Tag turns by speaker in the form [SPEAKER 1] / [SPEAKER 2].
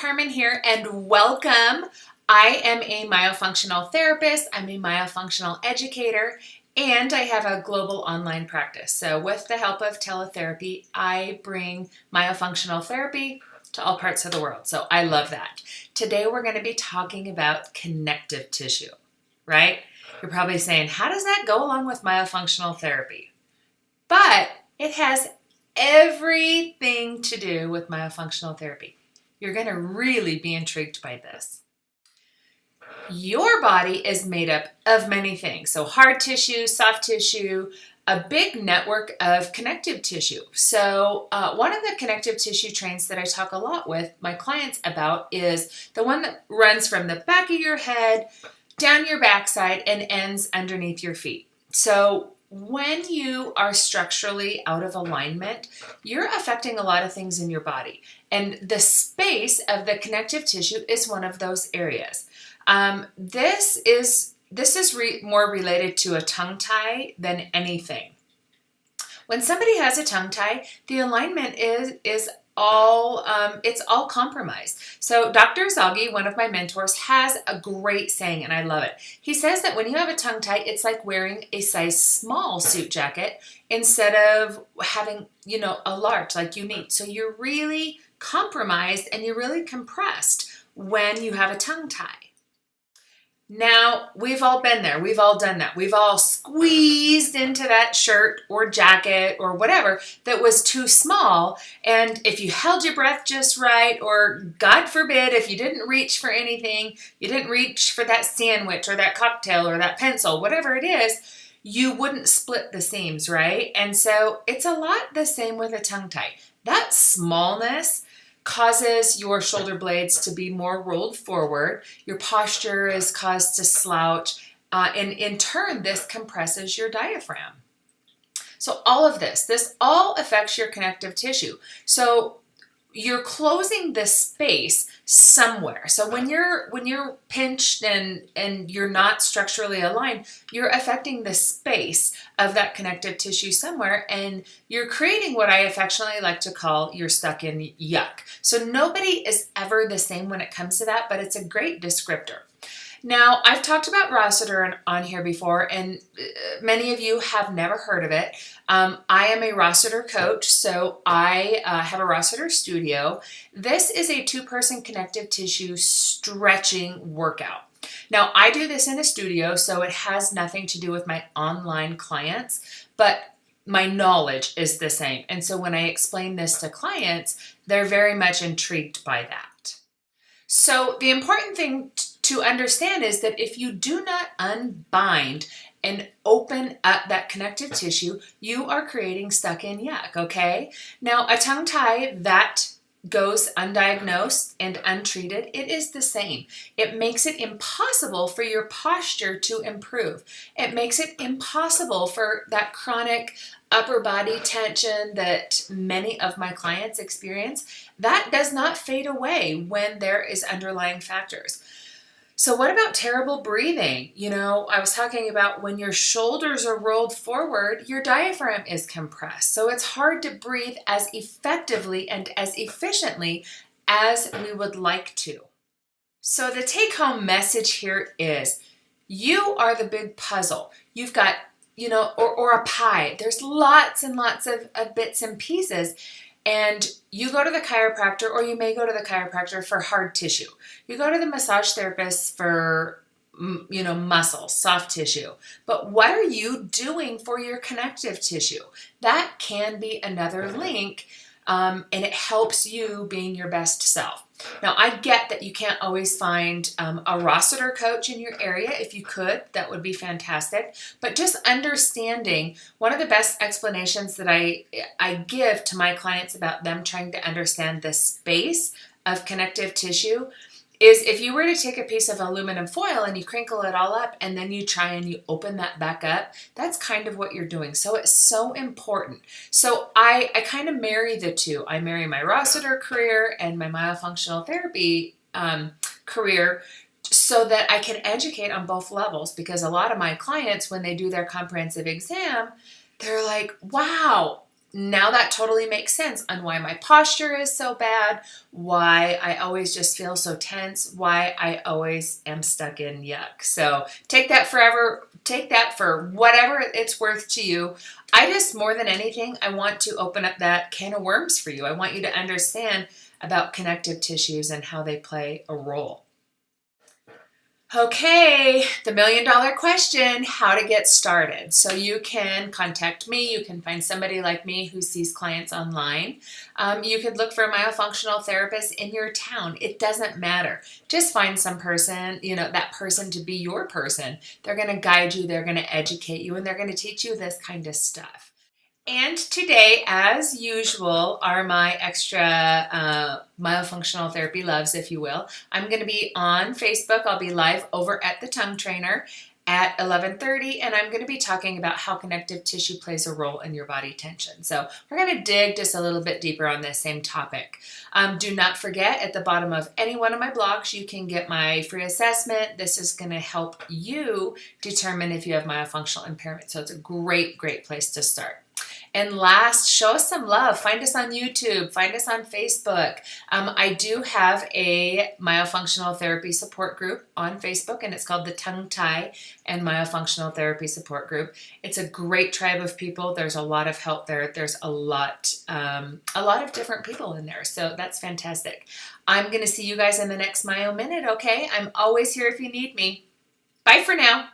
[SPEAKER 1] Carmen here, and welcome. I am a myofunctional therapist, I'm a myofunctional educator, and I have a global online practice. So with the help of teletherapy, I bring myofunctional therapy to all parts of the world. So I love that. Today we're going to be talking about connective tissue, right? You're probably saying, how does that go along with myofunctional therapy? But it has everything to do with myofunctional therapy. You're going to really be intrigued by this. Your body is made up of many things. So hard tissue, soft tissue, a big network of connective tissue. So one of the connective tissue trains that I talk a lot with my clients about is the one that runs from the back of your head, down your backside, and ends underneath your feet. So when you are structurally out of alignment, you're affecting a lot of things in your body. And the space of the connective tissue is one of those areas. This is more related to a tongue tie than anything. When somebody has a tongue tie, the alignment is all compromised. So Dr. Zalgi, one of my mentors, has a great saying, and I love it. He says that when you have a tongue tie, it's like wearing a size small suit jacket instead of having, a large like you need. So you're really compromised and you're really compressed when you have a tongue tie. Now, we've all been there. We've all done that. We've all squeezed into that shirt or jacket or whatever that was too small. And if you held your breath just right, or God forbid, if you didn't reach for anything, you didn't reach for that sandwich or that cocktail or that pencil, whatever it is, you wouldn't split the seams, right? And so it's a lot the same with a tongue tie. That smallness causes your shoulder blades to be more rolled forward. Your posture is caused to slouch, and in turn, this compresses your diaphragm. So all of this all affects your connective tissue. So you're closing the space somewhere. So when you're pinched and you're not structurally aligned, you're affecting the space of that connective tissue somewhere, and you're creating what I affectionately like to call you're stuck in yuck. So nobody is ever the same when it comes to that, but it's a great descriptor. Now, I've talked about Rossiter on here before, and many of you have never heard of it. I am a Rossiter coach, so I have a Rossiter studio. This is a 2-person connective tissue stretching workout. Now, I do this in a studio, so it has nothing to do with my online clients, but my knowledge is the same. And so when I explain this to clients, they're very much intrigued by that. So the important thing to understand is that if you do not unbind and open up that connective tissue, you are creating stuck in yuck, okay? Now, a tongue tie that goes undiagnosed and untreated, it is the same. It makes it impossible for your posture to improve. It makes it impossible for that chronic upper body tension that many of my clients experience. That does not fade away when there is underlying factors. So what about terrible breathing? I was talking about when your shoulders are rolled forward, your diaphragm is compressed. So it's hard to breathe as effectively and as efficiently as we would like to. So the take-home message here is you are the big puzzle. You've got, or a pie. There's lots and lots of bits and pieces. And you go to the chiropractor, or you may go to the chiropractor for hard tissue. You go to the massage therapist for, muscle, soft tissue. But what are you doing for your connective tissue? That can be another link, and it helps you being your best self. Now, I get that you can't always find a Rossiter coach in your area. If you could, that would be fantastic. But just understanding, one of the best explanations that I give to my clients about them trying to understand the space of connective tissue is if you were to take a piece of aluminum foil and you crinkle it all up and then you try and you open that back up, that's kind of what you're doing. So it's so important. So I kind of marry the two. I marry my Rossiter career and my myofunctional therapy career so that I can educate on both levels, because a lot of my clients, when they do their comprehensive exam, they're like, wow, now that totally makes sense on why my posture is so bad, why I always just feel so tense, why I always am stuck in yuck. So take that for whatever it's worth to you. I just, more than anything, I want to open up that can of worms for you. I want you to understand about connective tissues and how they play a role. Okay, the $1,000,000 question, how to get started. So you can contact me. You can find somebody like me who sees clients online. You could look for a myofunctional therapist in your town. It doesn't matter. Just find some person, that person to be your person. They're going to guide you. They're going to educate you, and they're going to teach you this kind of stuff. And today, as usual, are my extra myofunctional therapy loves, if you will. I'm going to be on Facebook. I'll be live over at the Tongue Trainer at 11:30, and I'm going to be talking about how connective tissue plays a role in your body tension. So we're going to dig just a little bit deeper on this same topic. Do not forget, at the bottom of any one of my blogs, you can get my free assessment. This is going to help you determine if you have myofunctional impairment. So it's a great, great place to start. And last, show us some love. Find us on YouTube. Find us on Facebook. I do have a myofunctional therapy support group on Facebook, and it's called the Tongue Tie and Myofunctional Therapy Support Group. It's a great tribe of people. There's a lot of help there. There's a lot of different people in there, so that's fantastic. I'm going to see you guys in the next Myo Minute, okay? I'm always here if you need me. Bye for now.